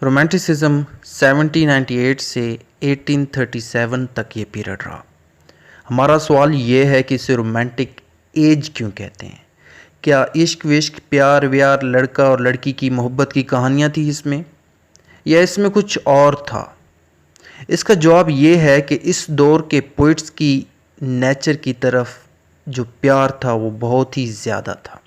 Romanticism 1798 से 1837 तक ये पीरियड रहा। हमारा सवाल ये है कि इसे रोमांटिक एज क्यों कहते हैं। क्या इश्क विश्क प्यार व्यार लड़का और लड़की की मोहब्बत की कहानियाँ थी इसमें, या इसमें कुछ और था। इसका जवाब ये है कि इस दौर के पोइट्स की नेचर की तरफ जो प्यार था वो बहुत ही ज़्यादा था।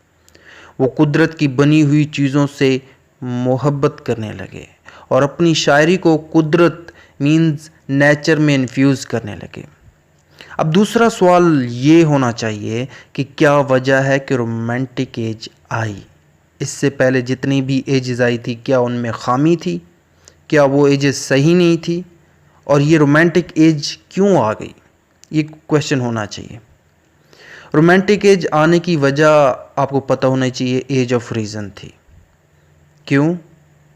वो कुदरत की बनी हुई चीज़ों से मोहब्बत करने लगे और अपनी शायरी को कुदरत मीन्स नेचर में इन्फ्यूज़ करने लगे। अब दूसरा सवाल ये होना चाहिए कि क्या वजह है कि रोमांटिक एज आई। इससे पहले जितनी भी एजेस आई थी क्या उनमें खामी थी, क्या वो एजेस सही नहीं थी, और ये रोमांटिक एज क्यों आ गई, ये क्वेश्चन होना चाहिए। रोमांटिक एज आने की वजह आपको पता होना चाहिए, एज ऑफ रीज़न थी। क्यों?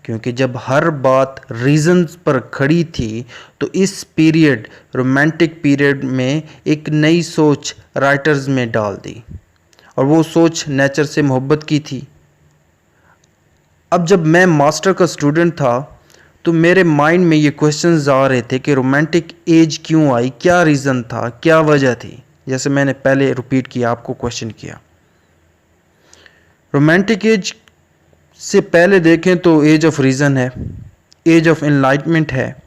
क्योंकि जब हर बात रीजंस पर खड़ी थी तो इस पीरियड रोमांटिक पीरियड में एक नई सोच राइटर्स में डाल दी, और वो सोच नेचर से मोहब्बत की थी। अब जब मैं मास्टर का स्टूडेंट था तो मेरे माइंड में ये क्वेश्चंस आ रहे थे कि रोमांटिक एज क्यों आई, क्या रीज़न था, क्या वजह थी। जैसे मैंने पहले रिपीट किया, आपको क्वेश्चन किया। रोमांटिक एज से पहले देखें तो एज ऑफ रीज़न है, एज ऑफ एनलाइटमेंट है,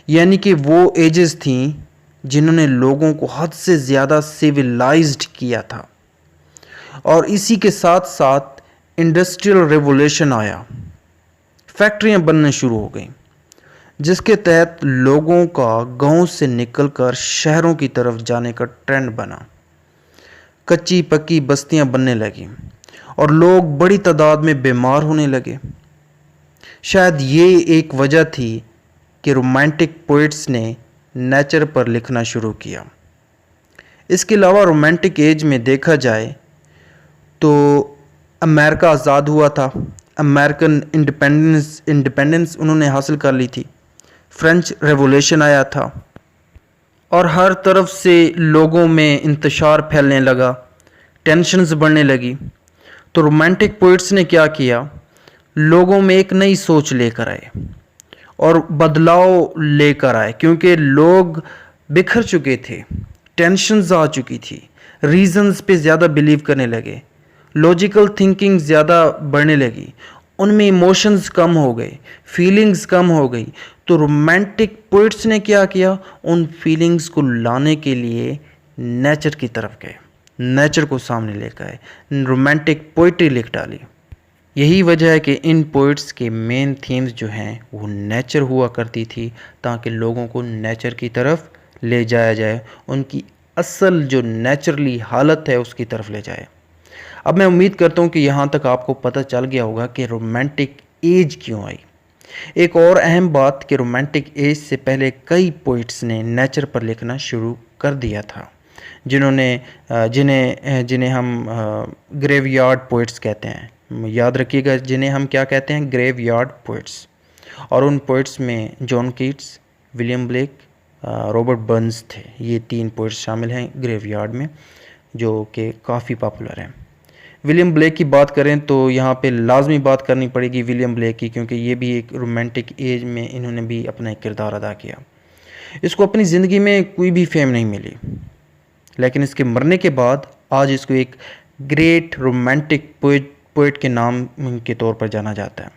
यानी कि वो एजेस थी जिन्होंने लोगों को हद से ज़्यादा सिविलाइज्ड किया था। और इसी के साथ साथ इंडस्ट्रियल रेवोल्यूशन आया, फैक्ट्रियां बनने शुरू हो गई, जिसके तहत लोगों का गांव से निकलकर शहरों की तरफ जाने का ट्रेंड बना। कच्ची पक्की बस्तियां बनने लगी और लोग बड़ी तादाद में बीमार होने लगे। शायद ये एक वजह थी कि रोमांटिक पोइट्स ने नेचर पर लिखना शुरू किया। इसके अलावा रोमांटिक एज में देखा जाए तो अमेरिका आज़ाद हुआ था, अमेरिकन इंडिपेंडेंस उन्होंने हासिल कर ली थी, फ्रेंच रेवोल्यूशन आया था और हर तरफ से लोगों में इंतशार फैलने लगा, टेंशन्स बढ़ने लगी। तो रोमांटिक पोइट्स ने क्या किया, लोगों में एक नई सोच लेकर आए और बदलाव लेकर आए, क्योंकि लोग बिखर चुके थे, टेंशन्स आ चुकी थी, रीजंस पे ज़्यादा बिलीव करने लगे, लॉजिकल थिंकिंग ज़्यादा बढ़ने लगी, उनमें इमोशंस कम हो गए, फीलिंग्स कम हो गई। तो रोमांटिक पोइट्स ने क्या किया, उन फीलिंग्स को लाने के लिए नेचर की तरफ गए, नेचर को सामने लेकर आए, रोमांटिक पोइट्री लिख डाली। यही वजह है कि इन पोइट्स के मेन थीम्स जो हैं वो नेचर हुआ करती थी, ताकि लोगों को नेचर की तरफ ले जाया जाए, उनकी असल जो नेचुरली हालत है उसकी तरफ ले जाए। अब मैं उम्मीद करता हूँ कि यहाँ तक आपको पता चल गया होगा कि रोमांटिक एज क्यों आई। एक और अहम बात कि रोमांटिक एज से पहले कई पोइट्स ने नेचर पर लिखना शुरू कर दिया था, जिन्हें हम ग्रेवयार्ड पोइट्स कहते हैं। याद रखिएगा, जिन्हें हम क्या कहते हैं, ग्रेवयार्ड पोइट्स। और उन पोइट्स में John Keats, William Blake, Robert Burns थे। ये 3 पोइट्स शामिल हैं ग्रेवयार्ड में, जो कि काफ़ी पॉपुलर हैं। विलियम ब्लेक की बात करें तो यहाँ पे लाजमी बात करनी पड़ेगी विलियम ब्लेक की, क्योंकि ये भी एक रोमांटिक एज में इन्होंने भी अपना एक किरदार अदा किया। इसको अपनी ज़िंदगी में कोई भी फेम नहीं मिली, लेकिन इसके मरने के बाद आज इसको एक ग्रेट रोमांटिक पोइट के नाम के तौर पर जाना जाता है।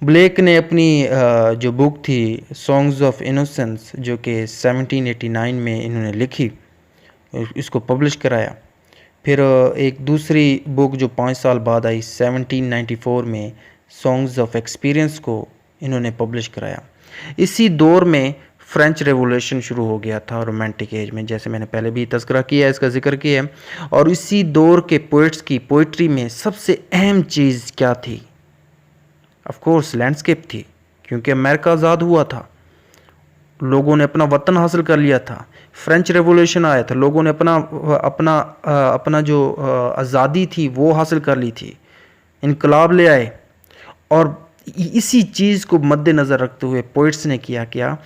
ब्लेक ने अपनी जो बुक थी सॉन्ग्स ऑफ इनोसेंस, जो कि 1789 में इन्होंने लिखी, इसको पब्लिश कराया। फिर एक दूसरी बुक जो 5 साल बाद आई 1794 में, सॉन्ग्स ऑफ एक्सपीरियंस को इन्होंने पब्लिश कराया। इसी दौर में फ्रेंच रेवोल्यूशन शुरू हो गया था रोमांटिक एज में, जैसे मैंने पहले भी तज़किरा किया है, इसका जिक्र किया है। और इसी दौर के पोइट्स की पोइट्री में सबसे अहम चीज़ क्या थी, ऑफ कोर्स लैंडस्केप थी, क्योंकि अमेरिका आज़ाद हुआ था, लोगों ने अपना वतन हासिल कर लिया था। फ्रेंच रेवोल्यूशन आया था, लोगों ने अपना जो आज़ादी थी वो हासिल कर ली थी, इनकलाब ले आए। और इसी चीज़ को मद्देनज़र रखते हुए पोइट्स ने किया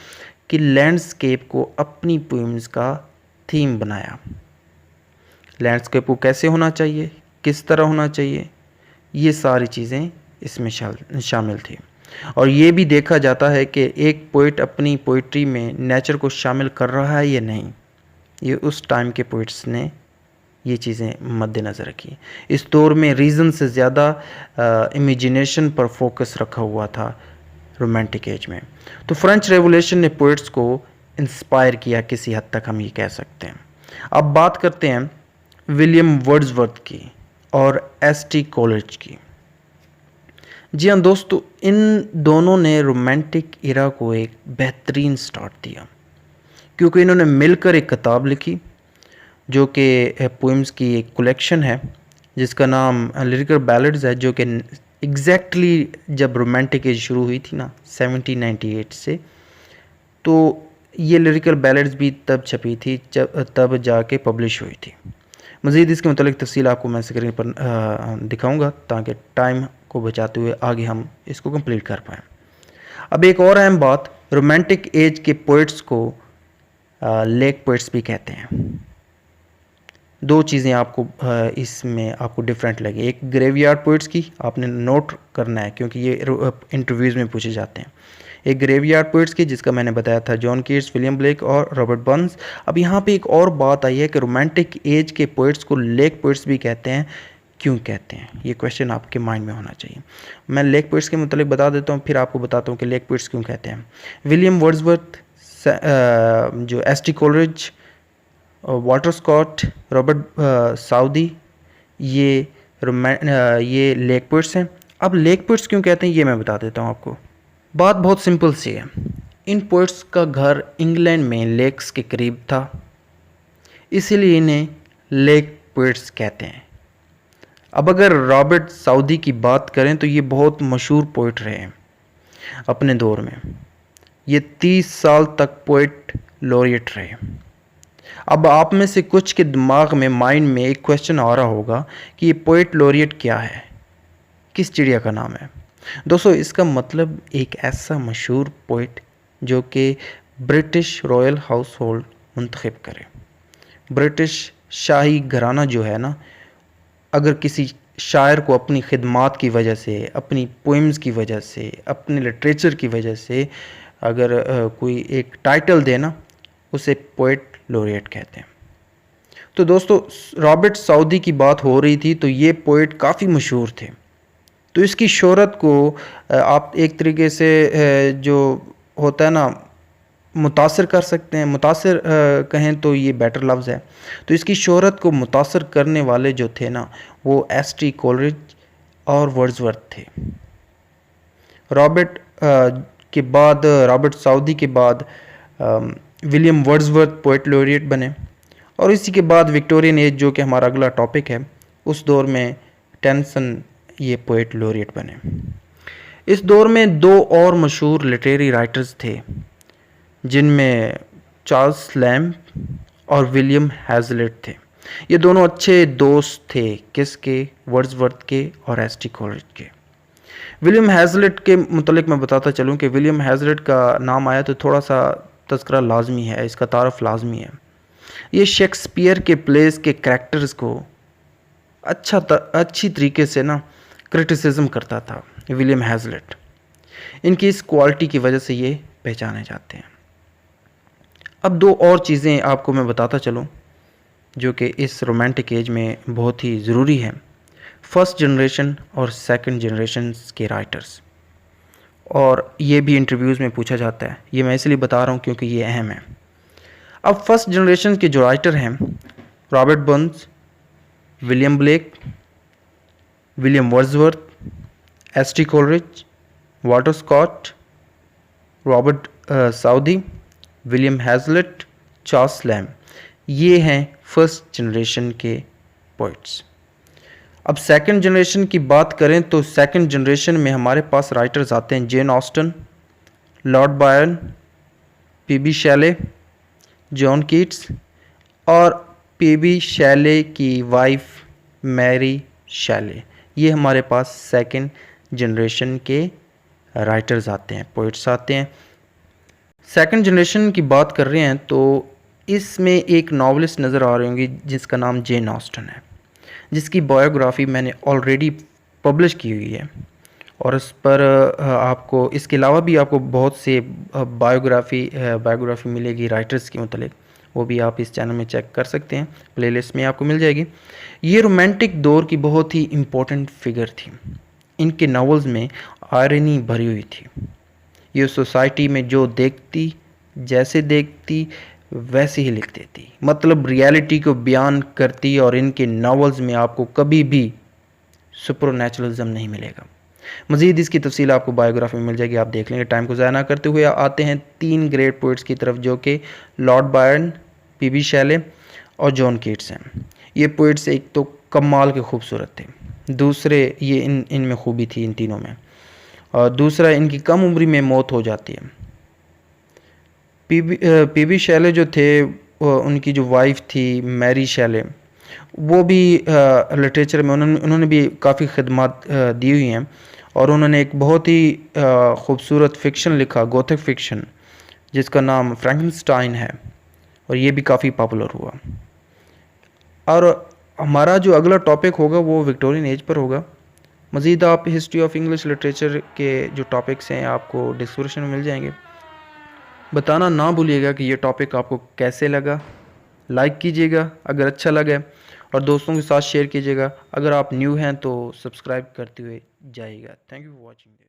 कि लैंडस्केप को अपनी पोएम्स का थीम बनाया। लैंडस्केप को कैसे होना चाहिए, किस तरह होना चाहिए, ये सारी चीज़ें इसमें शामिल थी। और ये भी देखा जाता है कि एक पोइट अपनी पोइट्री में नेचर को शामिल कर रहा है या नहीं। ये उस टाइम के पोइट्स ने ये चीज़ें मद्देनज़र रखी। इस दौर में रीज़न से ज़्यादा इमेजिनेशन पर फोकस रखा हुआ था रोमांटिक एज में। तो फ्रेंच रेवोल्यूशन ने पोइट्स को इंस्पायर किया, किसी हद तक हम ये कह सकते हैं। अब बात करते हैं विलियम वर्ड्सवर्थ की और एस.टी. कोलरिज की। जी हाँ दोस्तों, इन दोनों ने रोमांटिक इरा को एक बेहतरीन स्टार्ट दिया, क्योंकि इन्होंने मिलकर एक किताब लिखी जो कि पोइम्स की एक कलेक्शन है जिसका नाम लिरिकल बैलेड्स है, जो कि एग्जैक्टली जब रोमांटिक एज शुरू हुई थी ना 1798 से, तो ये लिरिकल बैलेड्स भी तब छपी थी तब जाके पब्लिश हुई थी। मज़ीद इसके मतलब तफसील आपको मैं स्क्रीन पर दिखाऊंगा ताकि टाइम को बचाते हुए आगे हम इसको कंप्लीट कर पाएँ। अब एक और अहम बात, रोमांटिक एज के पोइट्स को लेक पोइट्स भी कहते हैं। दो चीज़ें आपको इसमें आपको डिफरेंट लगे। एक ग्रेवयार्ड पोइट्स की आपने नोट करना है क्योंकि ये इंटरव्यूज़ में पूछे जाते हैं। एक ग्रेवयार्ड पोइट्स की जिसका मैंने बताया था जॉन कीट्स, विलियम ब्लेक और रॉबर्ट बर्न्स। अब यहाँ पे एक और बात आई है कि रोमांटिक एज के पोइट्स को लेक पोइट्स भी कहते हैं। क्यों कहते हैं, ये क्वेश्चन आपके माइंड में होना चाहिए। मैं लेक पोइट्स के मतलब बता देता हूँ, फिर आपको बताता हूँ कि लेक पोइट्स क्यों कहते हैं। विलियम वर्ड्सवर्थ, जो S T. Coleridge, Walter Scott, Robert Southey, ये लेक पोइट्स हैं। अब लेक पोइट्स क्यों कहते हैं ये मैं बता देता हूँ आपको। बात बहुत सिंपल सी है। इन पोइट्स का घर इंग्लैंड में लेक्स के करीब था, इसीलिए इन्हें लेक पोइट्स कहते हैं। अब अगर रॉबर्ट साउदी की बात करें तो ये बहुत मशहूर पोइट रहे हैं अपने दौर में। ये 30 साल तक पोइट लॉरिएट रहे। अब आप में से कुछ के दिमाग में, माइंड में एक क्वेश्चन आ रहा होगा कि ये पोइट लॉरिएट क्या है, किस चिड़िया का नाम है। दोस्तों, इसका मतलब एक ऐसा मशहूर पोइट जो कि ब्रिटिश रॉयल हाउस होल्ड मुंतखब करे। ब्रिटिश शाही घराना जो है ना, अगर किसी शायर को अपनी खिदमात की वजह से, अपनी पोइम्स की वजह से, अपने लिटरेचर की वजह से अगर कोई एक टाइटल देना, उसे पोइट लॉरिएट कहते हैं। तो दोस्तों, रॉबर्ट साउदी की बात हो रही थी तो ये पोइट काफ़ी मशहूर थे। तो इसकी शोहरत को आप एक तरीके से जो होता है ना, मुतासिर कर सकते हैं। मुतासिर कहें तो ये बेटर लफ्ज़ है। तो इसकी शोहरत को मुतासिर करने वाले जो थे ना, वो एस.टी. कोलरिज और वर्ड्सवर्थ थे। रॉबर्ट साउदी के बाद विलियम वर्ड्सवर्थ पोइट लॉरिएट बने, और इसी के बाद विक्टोरियन एज जो कि हमारा अगला टॉपिक है, उस दौर में टेनिसन ये पोइट लॉरिएट बने। इस दौर में दो और मशहूर लिटरेरी राइटर्स थे जिनमें चार्ल्स लैम्ब और विलियम हैज़लिट थे। ये दोनों अच्छे दोस्त थे, किसके, वर्ड्सवर्थ के और एस.टी. कोलरिज के। विलियम हैज़लिट के मुतलिक मैं बताता चलूँ कि विलियम हैज़लिट का नाम आया तो थोड़ा सा तज़किरा लाजमी है, इसका तारफ़ लाजमी है। ये शेक्सपियर के प्लेस के करैक्टर्स को अच्छी तरीके से ना क्रिटिसिज्म करता था विलियम हैज़लिट। इनकी इस क्वालिटी की वजह से ये पहचाने जाते हैं। अब दो और चीज़ें आपको मैं बताता चलूँ जो कि इस रोमांटिक एज में बहुत ही ज़रूरी है। फर्स्ट जनरेशन और सेकंड जनरेशन के राइटर्स, और ये भी इंटरव्यूज़ में पूछा जाता है। ये मैं इसलिए बता रहा हूँ क्योंकि ये अहम है। अब फर्स्ट जनरेशन के जो राइटर हैं, Robert Burns, William Blake, William Wordsworth, S T. Coleridge, Walter Scott, Robert Southey, William Hazlitt, Charles Lamb, ये हैं फर्स्ट जनरेशन के पोइट्स। अब सेकंड जनरेशन की बात करें तो सेकंड जनरेशन में हमारे पास राइटर्स आते हैं Jane Austen, Lord Byron, P B. Shelley, John Keats और पी.बी. शैले की वाइफ मैरी शैले। ये हमारे पास सेकंड जनरेशन के राइटर्स आते हैं, पोइट्स आते हैं। सेकंड जनरेशन की बात कर रहे हैं तो इसमें एक नॉवलिस्ट नज़र आ रही होंगी जिसका नाम जेन ऑस्टन है, जिसकी बायोग्राफी मैंने ऑलरेडी पब्लिश की हुई है और इस पर आपको इसके अलावा भी आपको बहुत से बायोग्राफ़ी मिलेगी राइटर्स के मतलब, वो भी आप इस चैनल में चेक कर सकते हैं, प्लेलिस्ट में आपको मिल जाएगी। ये रोमांटिक दौर की बहुत ही इम्पोर्टेंट फिगर थी। इनके नावल्स में आयरनी भरी हुई थी। ये सोसाइटी में जो देखती, जैसे देखती वैसे ही लिख देती, मतलब रियलिटी को बयान करती। और इनके नावल्स में आपको कभी भी सुपरनैचुरलिज्म नहीं मिलेगा। मज़ीद इसकी तफसील आपको बायोग्राफी में मिल जाएगी, आप देख लेंगे। टाइम को ज़ाया ना करते हुए आते हैं 3 ग्रेट पोइट्स की तरफ, जो कि लॉर्ड बायरन, पीबी शेले और जॉन कीट्स हैं। ये पोइट्स एक तो कमाल के खूबसूरत थे, दूसरे ये इनमें खूबी थी इन तीनों में, और दूसरा इनकी कम उम्र में मौत हो जाती है। पीबी शेले जो थे, उनकी जो वाइफ थी मैरी शेले, वो भी लिटरेचर में उन्होंने भी काफ़ी खिदमत दी हुई हैं। और उन्होंने एक बहुत ही खूबसूरत फ़िक्शन लिखा, गोथिक फ़िक्शन, जिसका नाम फ्रैंकनस्टाइन है, और ये भी काफ़ी पॉपुलर हुआ। और हमारा जो अगला टॉपिक होगा वो विक्टोरियन एज पर होगा। मज़ीद आप हिस्ट्री ऑफ इंग्लिश लिटरेचर के जो टॉपिक्स हैं आपको डिस्क्रिप्शन में मिल जाएंगे। बताना ना भूलिएगा कि ये टॉपिक आपको कैसे लगा। लाइक कीजिएगा अगर अच्छा लगे, और दोस्तों के साथ शेयर कीजिएगा। अगर आप न्यू हैं तो सब्सक्राइब करते हुए जाइएगा। Thank you for watching.